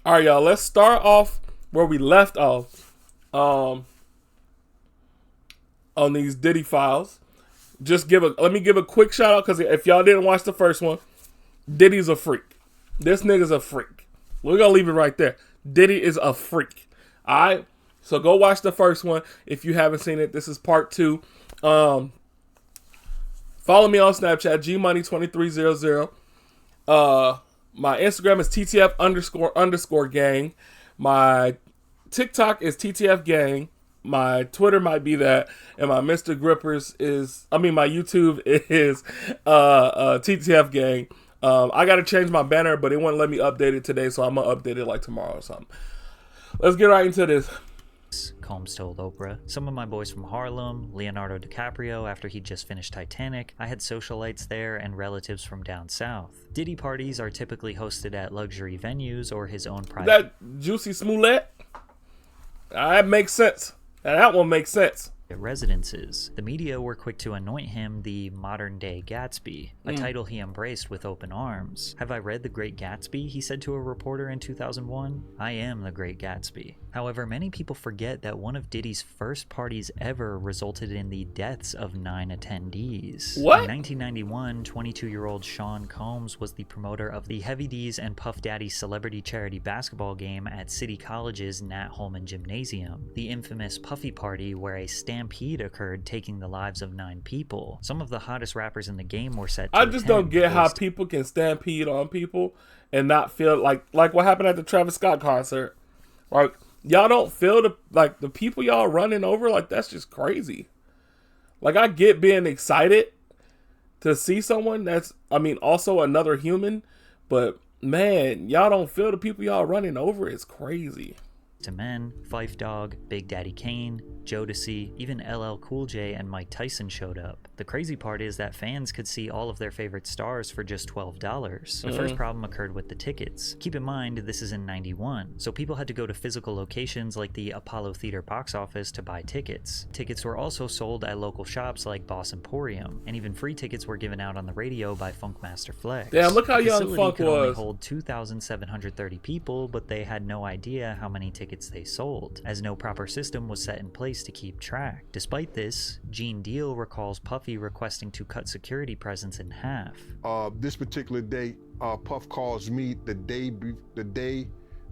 All right, y'all. Let's start off where we left off. On these Diddy files. Let me give a quick shout out because if y'all didn't watch the first one, Diddy's a freak. This nigga's a freak. We're gonna leave it right there. Diddy is a freak. Alright? So go watch the first one if you haven't seen it. This is part 2. Follow me on Snapchat, gmoney2300. My Instagram is TTF__gang. My TikTok is TTF gang. My Twitter might be that, and my Mr. Grippers my YouTube is TTF gang. I gotta change my banner, but it wouldn't let me update it today, so I'm gonna update it like tomorrow or something. Let's get right into this. Combs told Oprah. Some of my boys from Harlem, Leonardo DiCaprio after he just finished Titanic, I had socialites there and relatives from down south. Diddy parties are typically hosted at luxury venues or his own private... That Juicy Smollett? That makes sense. That one makes sense. Residences. The media were quick to anoint him the modern-day Gatsby, a title he embraced with open arms. Have I read The Great Gatsby? He said to a reporter in 2001. I am the Great Gatsby. However, many people forget that one of Diddy's first parties ever resulted in the deaths of 9 attendees. What? In 1991, 22-year-old Sean Combs was the promoter of the Heavy D's and Puff Daddy celebrity charity basketball game at City College's Nat Holman Gymnasium, the infamous Puffy Party where a stampede occurred taking the lives of 9 people. Some of the hottest rappers in the game were set to I just don't get how people can stampede on people and not feel like what happened at the Travis Scott concert. Like, y'all don't feel the people y'all running over, like, that's just crazy. Like, I get being excited to see someone that's, also another human, but man, y'all don't feel the people y'all running over. It's crazy. To men, Phife Dawg, Big Daddy Kane, Jodeci, even LL Cool J and Mike Tyson showed up. The crazy part is that fans could see all of their favorite stars for just $12. The first problem occurred with the tickets. Keep in mind, this is in 91, so people had to go to physical locations like the Apollo Theater box office to buy tickets. Tickets were also sold at local shops like Boss Emporium, and even free tickets were given out on the radio by Funkmaster Flex. Damn, look how the young Funk could only was. hold 2,730 people, but they had no idea how many tickets they sold, as no proper system was set in place to keep track. Despite this, Gene Deal recalls Puffy requesting to cut security presence in half. This particular day, Puff calls me the day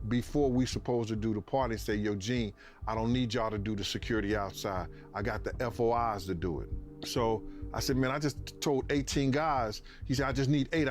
before we supposed to do the party and say, yo, Gene, I don't need y'all to do the security outside. I got the FOIs to do it. So I said, man, I just told 18 guys. He said, I just need 8.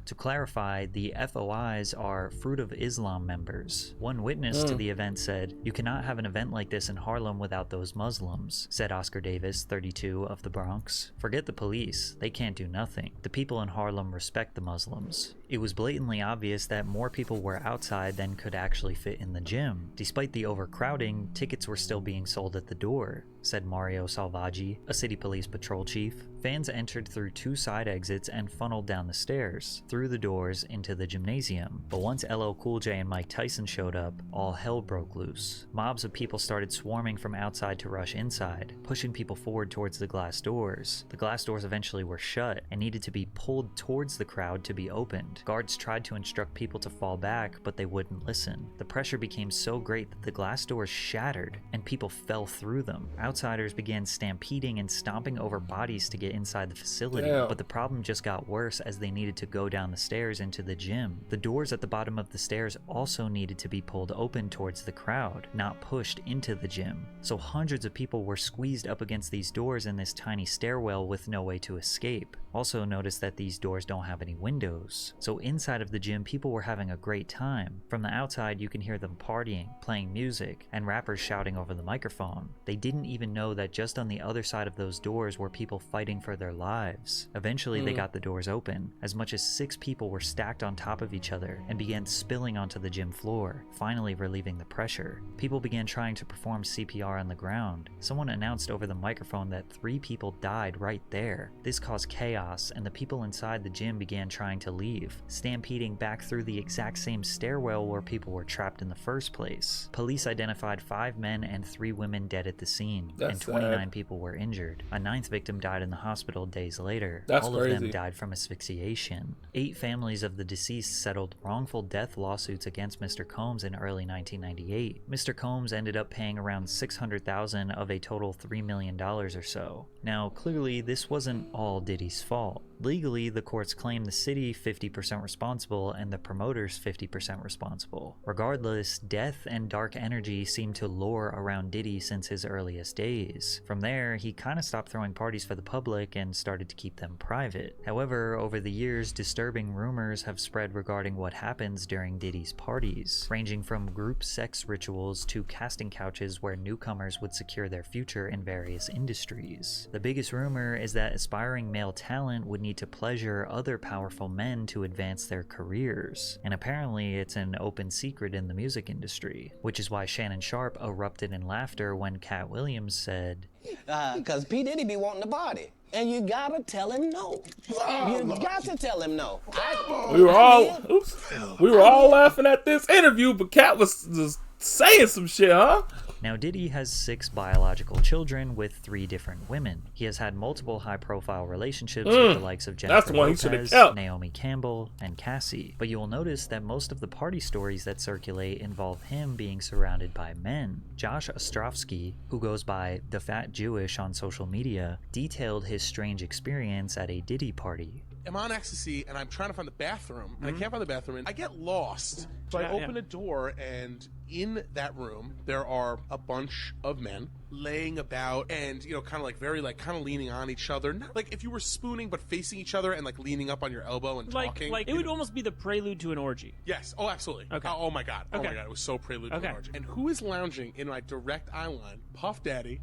To clarify, the FOIs are Fruit of Islam members. One witness to the event said, you cannot have an event like this in Harlem without those Muslims, said Oscar Davis, 32, of the Bronx. Forget the police. They can't do nothing. The people in Harlem respect the Muslims. It was blatantly obvious that more people were outside than could actually fit in the gym. Despite the overcrowding, tickets were still being sold at the door, said Mario Salvaggi, a city police patrol chief. Fans entered through 2 side exits and funneled down the stairs, through the doors into the gymnasium. But once LL Cool J and Mike Tyson showed up, all hell broke loose. Mobs of people started swarming from outside to rush inside, pushing people forward towards the glass doors. The glass doors eventually were shut and needed to be pulled towards the crowd to be opened. Guards tried to instruct people to fall back, but they wouldn't listen. The pressure became so great that the glass doors shattered, and people fell through them. Outsiders began stampeding and stomping over bodies to get inside the facility, but the problem just got worse as they needed to go down the stairs into the gym. The doors at the bottom of the stairs also needed to be pulled open towards the crowd, not pushed into the gym. So hundreds of people were squeezed up against these doors in this tiny stairwell with no way to escape. Also notice that these doors don't have any windows. So inside of the gym, people were having a great time. From the outside, you can hear them partying, playing music, and rappers shouting over the microphone. They didn't even know that just on the other side of those doors were people fighting for their lives. Eventually, they got the doors open. As much as 6 people were stacked on top of each other and began spilling onto the gym floor, finally relieving the pressure. People began trying to perform CPR on the ground. Someone announced over the microphone that 3 people died right there. This caused chaos, and the people inside the gym began trying to leave, stampeding back through the exact same stairwell where people were trapped in the first place. Police identified 5 men and 3 women dead at the scene, and 29 people were injured. A ninth victim died in the hospital days later. That's All crazy. of them died from asphyxiation. 8 families of the deceased settled wrongful death lawsuits against Mr. Combs in early 1998. Mr. Combs ended up paying around $600,000 of a total $3 million or so. Now, clearly, this wasn't all Diddy's fault. Legally, the courts claim the city 50% responsible and the promoters 50% responsible. Regardless, death and dark energy seemed to lure around Diddy since his earliest days. From there, he kind of stopped throwing parties for the public and started to keep them private. However, over the years, disturbing rumors have spread regarding what happens during Diddy's parties, ranging from group sex rituals to casting couches where newcomers would secure their future in various industries. The biggest rumor is that aspiring male talent would need to pleasure other powerful men to advance their careers, and apparently it's an open secret in the music industry, which is why Shannon Sharp erupted in laughter when Cat Williams said, Cause P. Diddy be wanting the body. And you gotta tell him no. You got to tell him no. We were all laughing at this interview, but Cat was just saying some shit, huh? Now, Diddy has 6 biological children with 3 different women. He has had multiple high-profile relationships with the likes of That's Jennifer the one he should have Lopez, kept. Naomi Campbell, and Cassie. But you will notice that most of the party stories that circulate involve him being surrounded by men. Josh Ostrovsky, who goes by The Fat Jewish on social media, detailed his strange experience at a Diddy party. I'm on ecstasy and I'm trying to find the bathroom and I can't find the bathroom and I get lost. So I open a door and in that room there are a bunch of men laying about and kind of like very like kind of leaning on each other, not like if you were spooning but facing each other and like leaning up on your elbow and talking. Like it would almost be the prelude to an orgy. Yes. Oh, absolutely. Okay. Oh my god. Oh Okay. my god. It was so prelude to Okay. an orgy. And who is lounging in my direct eye line? Puff Daddy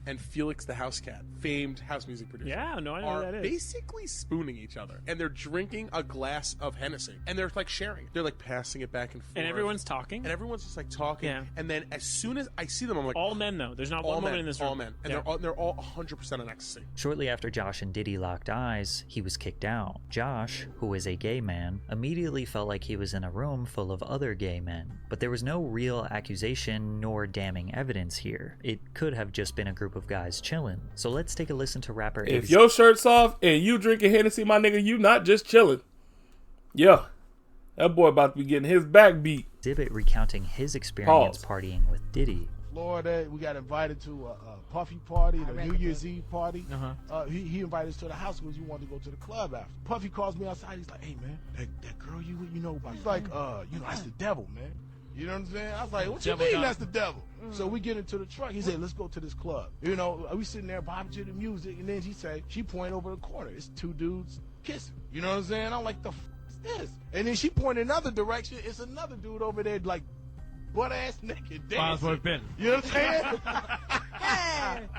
and Felix the House Cat, famed house music producer. Yeah, no, I know who are that is. basically spooning each other, and they're drinking a glass of Hennessy, and they're like sharing. They're like passing it back and forth, And everyone's talking. and everyone's just like talking. Yeah. And then as soon as I see them, I'm like, All men, though. There's not all one men, woman in this room. all men, and Yeah. they're all 100% on ecstasy. Shortly after Josh and Diddy locked eyes, he was kicked out. Josh, who is a gay man, immediately felt like he was in a room full of other gay men. But there was no real accusation nor damning evidence here. It could have just been a group of guys chilling. So let's take a listen to rapper If your shirt's off and you drinking Hennessy, my nigga, you not just chilling. Yeah. That boy about to be getting his back beat. Exhibit recounting his experience Pause. partying with Diddy. Florida, we got invited to a Puffy party, the New Year's Eve party. He invited us to the house because we wanted to go to the club after. Puffy calls me outside. He's like, "Hey man, that girl you know about?" He's like, that's the devil, man. You know what I'm saying? I was like, "What you mean that's the devil?" So we get into the truck. He said, "Let's go to this club." We sitting there bobbing to the music, and then she pointed over the corner. It's 2 dudes kissing. You know what I'm saying? I'm like, "The f is this?" And then she pointed another direction. It's another dude over there, like butt ass naked dancing. You know what I'm saying?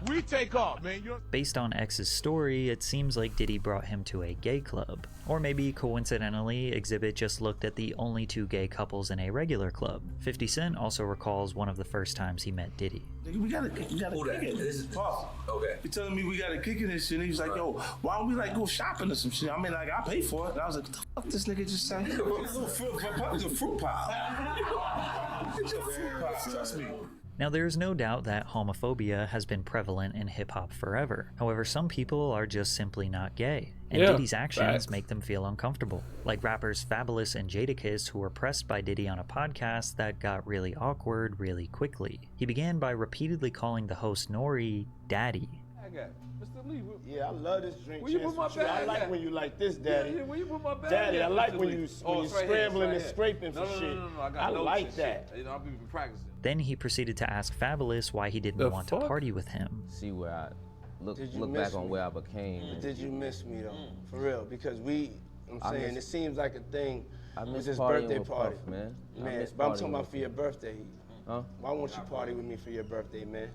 We take off, man. Based on X's story, it seems like Diddy brought him to a gay club. Or maybe, coincidentally, Exhibit just looked at the only 2 gay couples in a regular club. 50 Cent also recalls one of the first times he met Diddy. We gotta kick it. This is Puff. Okay. He telling me we gotta kick it and shit. And he was like, "Yo, why don't we like go shopping or some shit?" I mean, like I pay for it. And I was like, "What the fuck this nigga just said?" It's a fruit pie. It's a fruit pie. Trust me. Now, there is no doubt that homophobia has been prevalent in hip-hop forever. However, some people are just simply not gay, and Yeah, Diddy's actions facts. make them feel uncomfortable. Like rappers Fabulous and Jadakiss, who were pressed by Diddy on a podcast that got really awkward really quickly. He began by repeatedly calling the host Nori Daddy. Mr. Lee, Yeah, I love this drink. Where you put my Chance with you. I bag like at? when you like this, Daddy. where you put my bag? Daddy, I at, like Mr. when Lee? you it's when you right here, scrambling it's and right scraping here. for shit. No, I got I notes like and that. shit. I've been practicing. Then he proceeded to ask Fabulous why he didn't The want fuck? to party with him. See where I look Did you look miss back on me? where I became. Did you miss me though? For real? Because I saying miss- it seems like a thing I with miss this partying birthday with party. Puff, man. I Man, miss but I'm partying talking about with for your birthday. Huh? Why won't you party with me for your birthday, man?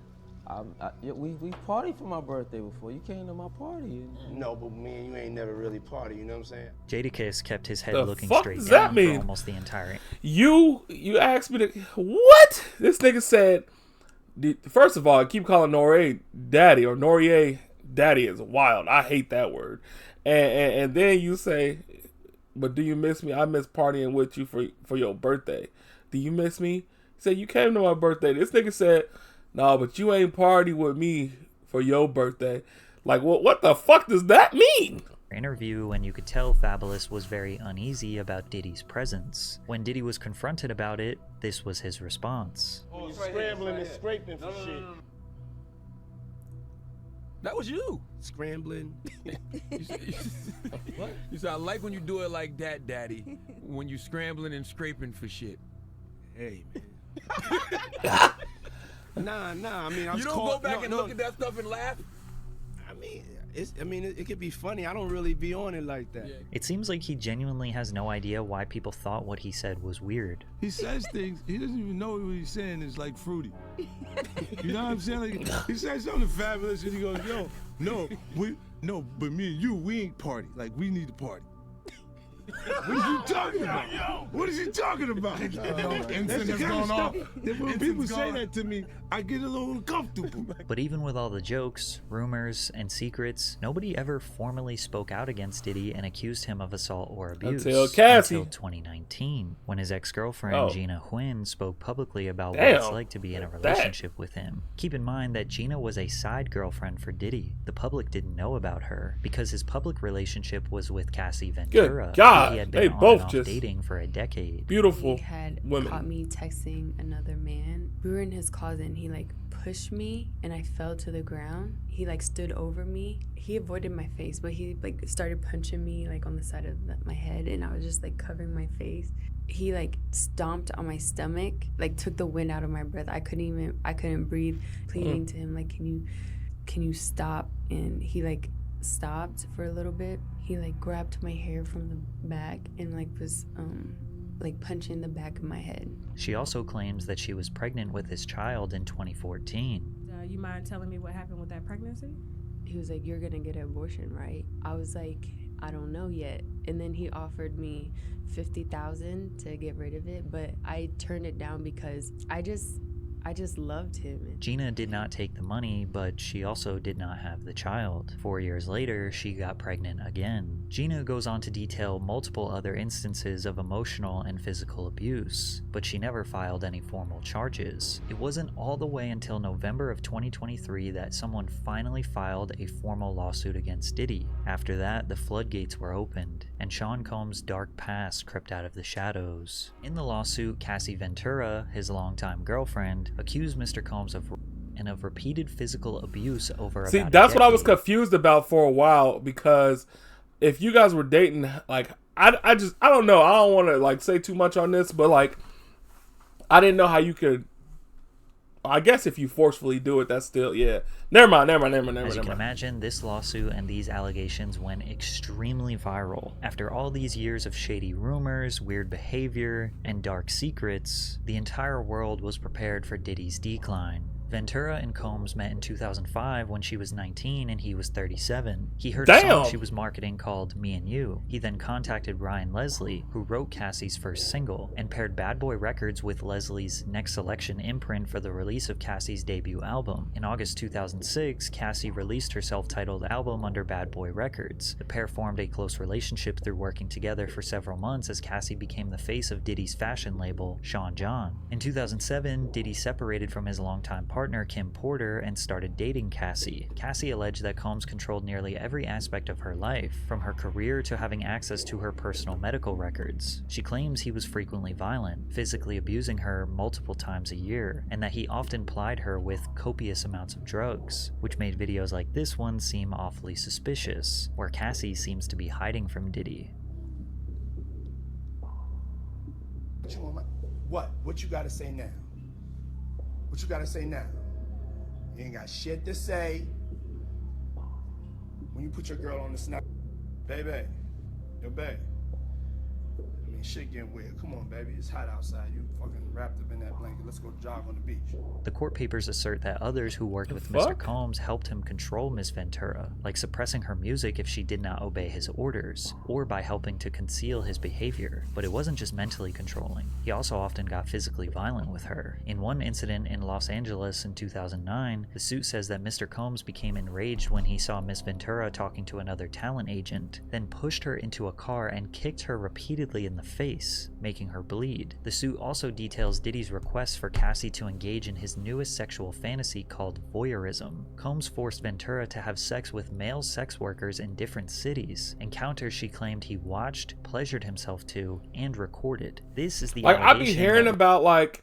We partied for my birthday before. You came to my party. No, but me and you ain't never really party. You know what I'm saying? Jadakiss kept his head The looking fuck straight does that down mean? for almost the entire. You asked me to what? This nigga said. First of all, I keep calling Norier daddy or Norier daddy is wild. I hate that word. And then you say, but do you miss me? I miss partying with you for your birthday. Do you miss me? He said you came to my birthday. This nigga said, no, but you ain't party with me for your birthday. Like, what the fuck does that mean? Interview, and you could tell Fabulous was very uneasy about Diddy's presence. When Diddy was confronted about it, this was his response. Oh, scrambling and scraping for shit. That was you. Scrambling. What? You said, I like when you do it like that, Daddy. When you scrambling and scraping for shit. Hey, man. Nah. I mean, I was You don't go back and look at that stuff and laugh? I mean, it could be funny. I don't really be on it like that. It seems like he genuinely has no idea why people thought what he said was weird. He says things, he doesn't even know what he's saying is like fruity. You know what I'm saying? Like, he says something fabulous and he goes, yo, but me and you, we ain't party. Like, we need to party. What is he talking about? What is he talking about? That's the kind of stuff that when people say that to me, I get a little uncomfortable. But even with all the jokes, rumors, and secrets, nobody ever formally spoke out against Diddy and accused him of assault or abuse Until Cassie. until 2019, when his ex-girlfriend Gina Huynh spoke publicly about what Damn. it's like to be in a relationship with him. Keep in mind that Gina was a side girlfriend for Diddy. The public didn't know about her because his public relationship was with Cassie Ventura. Good God. He had been They on both and off just dating for a decade. Beautiful He had women. caught me texting another man. We were in his closet and he like pushed me and I fell to the ground. He like stood over me. He avoided my face, but he like started punching me like on the side of my head, and I was just like covering my face. He like stomped on my stomach, like took the wind out of my breath. I couldn't breathe, pleading to him like, can you stop? And he like stopped for a little bit. He like grabbed my hair from the back and like was like punching the back of my head. She also claims that she was pregnant with his child in 2014. You mind telling me what happened with that pregnancy? He was like, you're gonna get an abortion, right? I was like, I don't know yet. And then he offered me $50,000 to get rid of it, but I turned it down because I just loved him. Gina did not take the money, but she also did not have the child. 4 years later, she got pregnant again. Gina goes on to detail multiple other instances of emotional and physical abuse, but she never filed any formal charges. It wasn't all the way until November of 2023 that someone finally filed a formal lawsuit against Diddy. After that, the floodgates were opened, and Sean Combs' dark past crept out of the shadows. In the lawsuit, Cassie Ventura, his longtime girlfriend, accused Mr. Combs of repeated physical abuse over See, about that's a what I was decade. confused about for a while, because if you guys were dating, like, I don't know. I don't want to like say too much on this, but like, I didn't know how you could. I guess if you forcefully do it, that's still, yeah. Never mind. As you can imagine, this lawsuit and these allegations went extremely viral. After all these years of shady rumors, weird behavior, and dark secrets, the entire world was prepared for Diddy's decline. Ventura and Combs met in 2005 when she was 19 and he was 37. He heard a song she was marketing called Me and You. He then contacted Ryan Leslie, who wrote Cassie's first single, and paired Bad Boy Records with Leslie's Next Selection imprint for the release of Cassie's debut album. In August 2006, Cassie released her self-titled album under Bad Boy Records. The pair formed a close relationship through working together for several months as Cassie became the face of Diddy's fashion label, Sean John. In 2007, Diddy separated from his longtime partner Kim Porter and started dating Cassie. Cassie alleged that Combs controlled nearly every aspect of her life, from her career to having access to her personal medical records. She claims he was frequently violent, physically abusing her multiple times a year, and that he often plied her with copious amounts of drugs, which made videos like this one seem awfully suspicious, where Cassie seems to be hiding from Diddy. What? What you gotta say now? What you gotta say now? You ain't got shit to say. When you put your girl on the snap, baby, yo, babe. I mean, shit getting weird. Come on, baby. It's hot outside. You fucking wrapped up in that blanket. Let's go jog on the beach. The court papers assert that others who worked with Mr. Combs helped him control Ms. Ventura, like suppressing her music if she did not obey his orders, or by helping to conceal his behavior. But it wasn't just mentally controlling. He also often got physically violent with her. In one incident in Los Angeles in 2009, the suit says that Mr. Combs became enraged when he saw Ms. Ventura talking to another talent agent, then pushed her into a car and kicked her repeatedly in the face, making her bleed. The suit also details Diddy's request for Cassie to engage in his newest sexual fantasy called voyeurism. Combs forced Ventura to have sex with male sex workers in different cities, encounters she claimed he watched, pleasured himself to, and recorded. This is the like I be allegation hearing that- about like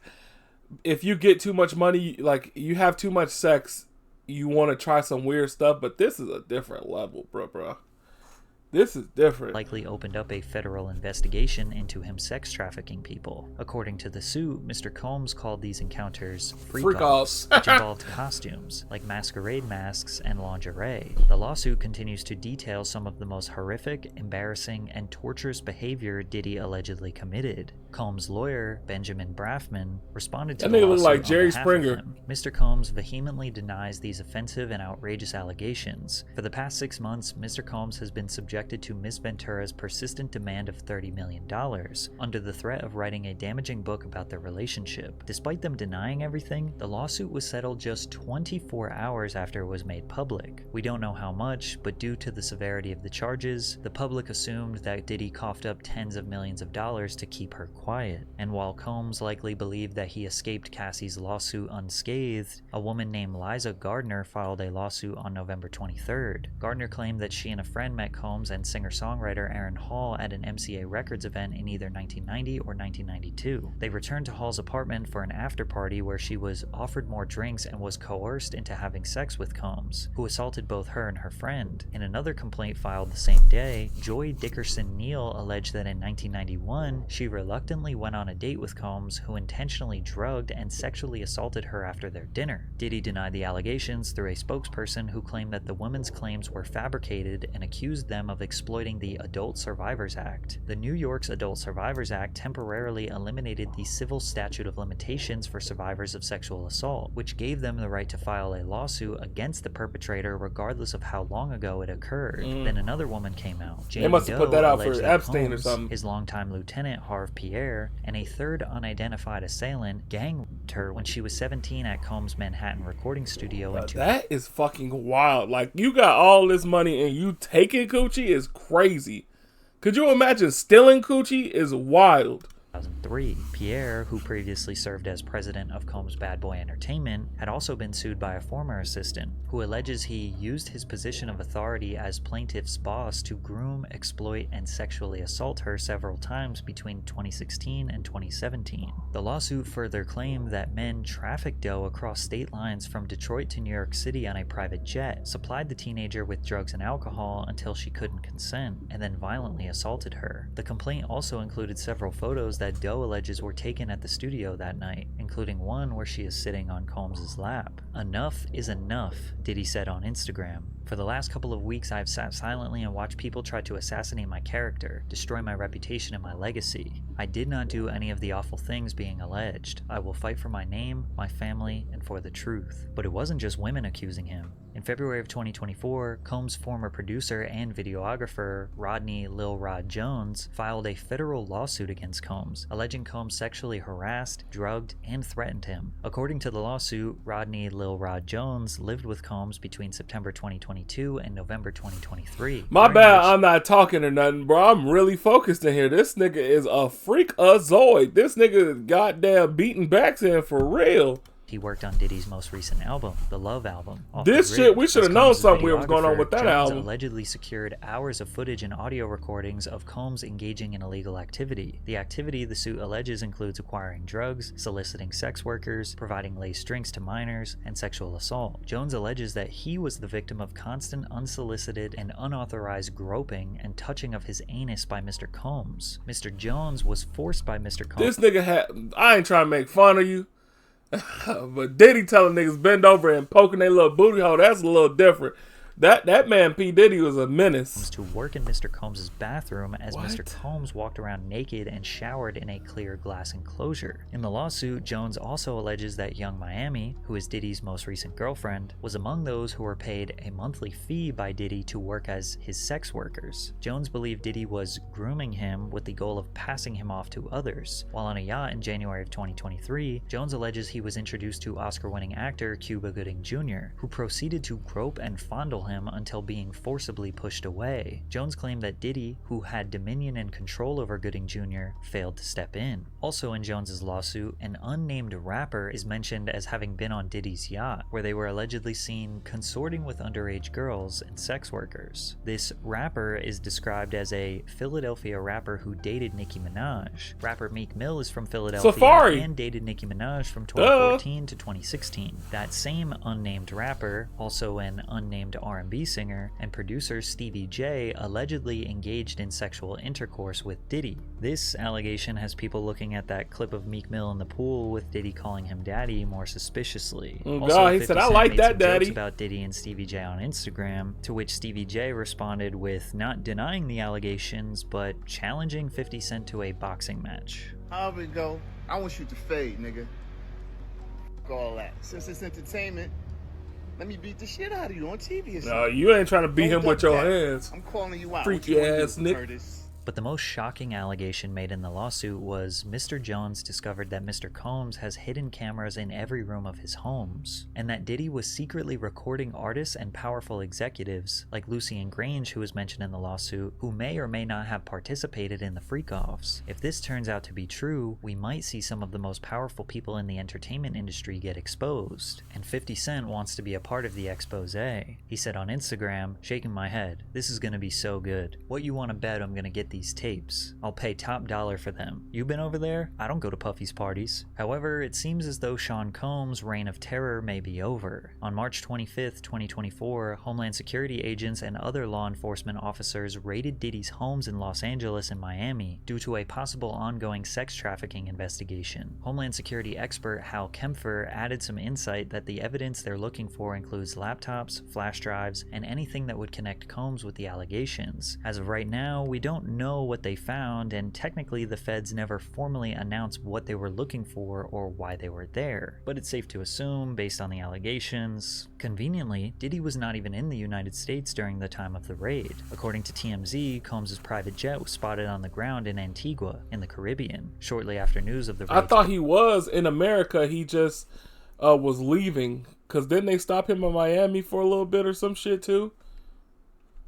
if you get too much money, like you have too much sex, you want to try some weird stuff, but this is a different level, bro. This is different. Likely opened up a federal investigation into him sex trafficking people. According to the suit, Mr. Combs called these encounters freak-offs, which involved costumes, like masquerade masks and lingerie. The lawsuit continues to detail some of the most horrific, embarrassing, and torturous behavior Diddy allegedly committed. Combs' lawyer, Benjamin Braffman, responded to That the nigga look lawsuit like on Jerry behalf of Springer. him. Mr. Combs vehemently denies these offensive and outrageous allegations. For the past 6 months, Mr. Combs has been subjected to Ms. Ventura's persistent demand of $30 million, under the threat of writing a damaging book about their relationship. Despite them denying everything, the lawsuit was settled just 24 hours after it was made public. We don't know how much, but due to the severity of the charges, the public assumed that Diddy coughed up tens of millions of dollars to keep her quiet. And while Combs likely believed that he escaped Cassie's lawsuit unscathed, a woman named Liza Gardner filed a lawsuit on November 23rd. Gardner claimed that she and a friend met Combs and singer-songwriter Aaron Hall at an MCA Records event in either 1990 or 1992. They returned to Hall's apartment for an after-party where she was offered more drinks and was coerced into having sex with Combs, who assaulted both her and her friend. In another complaint filed the same day, Joy Dickerson Neal alleged that in 1991, she reluctantly went on a date with Combs, who intentionally drugged and sexually assaulted her after their dinner. Diddy denied the allegations through a spokesperson who claimed that the women's claims were fabricated and accused them of exploiting the Adult Survivors Act. The New York's Adult Survivors Act temporarily eliminated the civil statute of limitations for survivors of sexual assault, which gave them the right to file a lawsuit against the perpetrator regardless of how long ago it occurred. Then another woman came out. They must have put that out for alleged that Epstein or Combs, something. his longtime lieutenant Harve Pierre, and a third unidentified assailant gang raped her when she was 17 at Combs' Manhattan recording studio in That is fucking wild. Like, you got all this money and you taking coochie is crazy. Could you imagine stealing coochie is wild. 2003. Pierre, who previously served as president of Combs Bad Boy Entertainment, had also been sued by a former assistant, who alleges he used his position of authority as plaintiff's boss to groom, exploit, and sexually assault her several times between 2016 and 2017. The lawsuit further claimed that men trafficked Doe across state lines from Detroit to New York City on a private jet, supplied the teenager with drugs and alcohol until she couldn't consent, and then violently assaulted her. The complaint also included several photos that Doe alleges were taken at the studio that night, including one where she is sitting on Combs' lap. "Enough is enough," Diddy said on Instagram. "For the last couple of weeks, I've sat silently and watched people try to assassinate my character, destroy my reputation and my legacy. I did not do any of the awful things being alleged. I will fight for my name, my family, and for the truth." But it wasn't just women accusing him. In February of 2024, Combs' former producer and videographer, Rodney Lil Rod Jones, filed a federal lawsuit against Combs, alleging Combs sexually harassed, drugged, and threatened him. According to the lawsuit, Rodney Lil Rod Jones lived with Combs between September 2022 and November 2023. My during bad, which- I'm not talking or nothing, bro. I'm really focused in here. This nigga is a freakazoid. This nigga is goddamn beating backs in for real. He worked on Diddy's most recent album, the Love Album. Off This the shit, Grid. we should have As known Combs' something weird was going on with that videographer, Jones album. allegedly secured hours of footage and audio recordings of Combs engaging in illegal activity. The activity the suit alleges includes acquiring drugs, soliciting sex workers, providing laced drinks to minors, and sexual assault. Jones alleges that he was the victim of constant unsolicited and unauthorized groping and touching of his anus by Mr. Combs. Mr. Jones was forced by Mr. Combs. This nigga had, I ain't trying to make fun of you, but Diddy telling niggas bend over and poking their little booty hole, that's a little different. That man P. Diddy was a menace. To work in Mr. Combs' bathroom as Mr. Combs walked around naked and showered in a clear glass enclosure. In the lawsuit, Jones also alleges that Young Miami, who is Diddy's most recent girlfriend, was among those who were paid a monthly fee by Diddy to work as his sex workers. Jones believed Diddy was grooming him with the goal of passing him off to others. While on a yacht in January of 2023, Jones alleges he was introduced to Oscar-winning actor Cuba Gooding Jr., who proceeded to grope and fondle him until being forcibly pushed away. Jones claimed that Diddy, who had dominion and control over Gooding Jr., failed to step in. Also in Jones's lawsuit, an unnamed rapper is mentioned as having been on Diddy's yacht, where they were allegedly seen consorting with underage girls and sex workers. This rapper is described as a Philadelphia rapper who dated Nicki Minaj. Rapper Meek Mill is from Philadelphia Safari. and dated Nicki Minaj from 2014 to 2016. That same unnamed rapper, also an unnamed R&B singer, and producer Stevie J allegedly engaged in sexual intercourse with Diddy. This allegation has people looking at that clip of Meek Mill in the pool with Diddy calling him daddy more suspiciously. Oh Also, God, he 50 said, "I Cent like made that, some jokes daddy." about Diddy and Stevie J on Instagram, to which Stevie J responded with not denying the allegations, but challenging 50 Cent to a boxing match. However it go, I want you to fade, nigga. Fuck all that. Since it's entertainment, let me beat the shit out of you on TV or something. No, you ain't trying to beat him with your hands. I'm calling you out. Freaky What you wanna ass do, Nick. Curtis? But the most shocking allegation made in the lawsuit was Mr. Jones discovered that Mr. Combs has hidden cameras in every room of his homes, and that Diddy was secretly recording artists and powerful executives, like Lucien Grange, who was mentioned in the lawsuit, who may or may not have participated in the freak-offs. If this turns out to be true, we might see some of the most powerful people in the entertainment industry get exposed, and 50 Cent wants to be a part of the expose. He said on Instagram, shaking my head, "This is gonna be so good. What you wanna bet I'm gonna get these tapes? I'll pay top dollar for them. You been over there? I don't go to Puffy's parties." However, it seems as though Sean Combs' reign of terror may be over. On March 25th, 2024, Homeland Security agents and other law enforcement officers raided Diddy's homes in Los Angeles and Miami due to a possible ongoing sex trafficking investigation. Homeland Security expert Hal Kempfer added some insight that the evidence they're looking for includes laptops, flash drives, and anything that would connect Combs with the allegations. As of right now, we don't know what they found, and technically the feds never formally announced what they were looking for or why they were there. But it's safe to assume, based on the allegations, conveniently, Diddy was not even in the United States during the time of the raid. According to TMZ, Combs' private jet was spotted on the ground in Antigua, in the Caribbean, shortly after news of the raid. I thought he was in America. He just was leaving. Because didn't they stop him in Miami for a little bit or some shit too?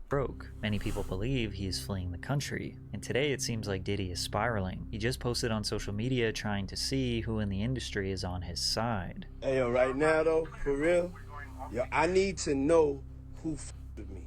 Broke. Many people believe he is fleeing the country, and today it seems like Diddy is spiraling. He just posted on social media trying to see who in the industry is on his side. Hey, yo, right now, though, for real, yo, I need to know who with me,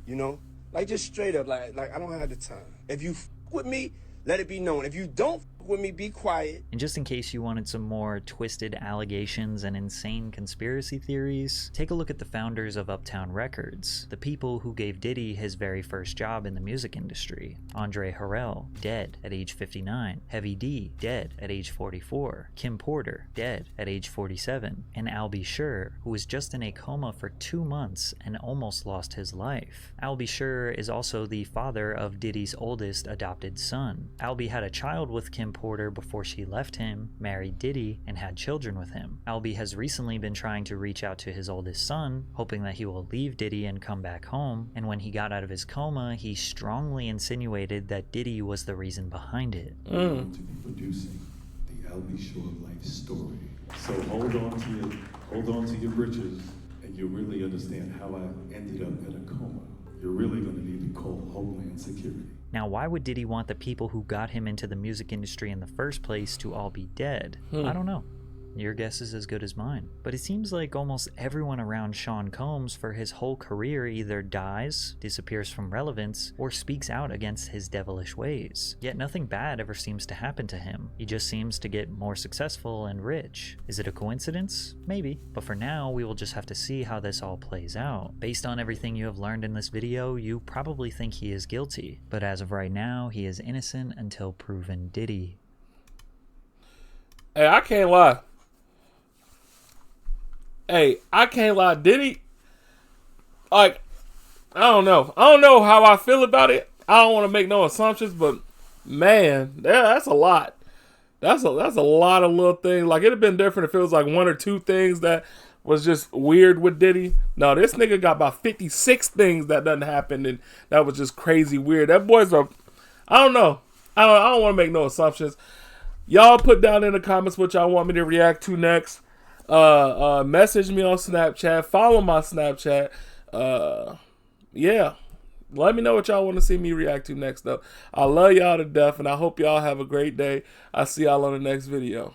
you know? Like, just straight up, like I don't have the time. If you with me, let it be known. If you don't with me, be quiet. And just in case you wanted some more twisted allegations and insane conspiracy theories, take a look at the founders of Uptown Records, the people who gave Diddy his very first job in the music industry. Andre Harrell, dead at age 59. Heavy D, dead at age 44. Kim Porter, dead at age 47. And Albie Schur, who was just in a coma for 2 months and almost lost his life. Albie Schur is also the father of Diddy's oldest adopted son. Albie had a child with Kim Porter before she left him, married Diddy, and had children with him. Albie has recently been trying to reach out to his oldest son, hoping that he will leave Diddy and come back home, and when he got out of his coma, he strongly insinuated that Diddy was the reason behind it. To be producing the Albie Schur life story. So hold on to your britches, and you'll really understand how I ended up in a coma. You're really going to need to call Homeland Security. Now, why would Diddy want the people who got him into the music industry in the first place to all be dead? I don't know. Your guess is as good as mine. But it seems like almost everyone around Sean Combs for his whole career either dies, disappears from relevance, or speaks out against his devilish ways. Yet nothing bad ever seems to happen to him. He just seems to get more successful and rich. Is it a coincidence? Maybe. But for now, we will just have to see how this all plays out. Based on everything you have learned in this video, you probably think he is guilty. But as of right now, he is innocent until proven Diddy. Hey, I can't lie. Diddy, like, I don't know how I feel about it. I don't want to make no assumptions, but man, that's a lot. That's a lot of little things. Like, it'd have been different if it was like 1 or 2 things that was just weird with Diddy. No, this nigga got about 56 things that doesn't happen, and that was just crazy weird. That boy's I don't know. I don't want to make no assumptions. Y'all put down in the comments what y'all want me to react to next. Message me on Snapchat. Follow my Snapchat. Yeah. Let me know what y'all want to see me react to next, though. I love y'all to death, and I hope y'all have a great day. I'll see y'all on the next video.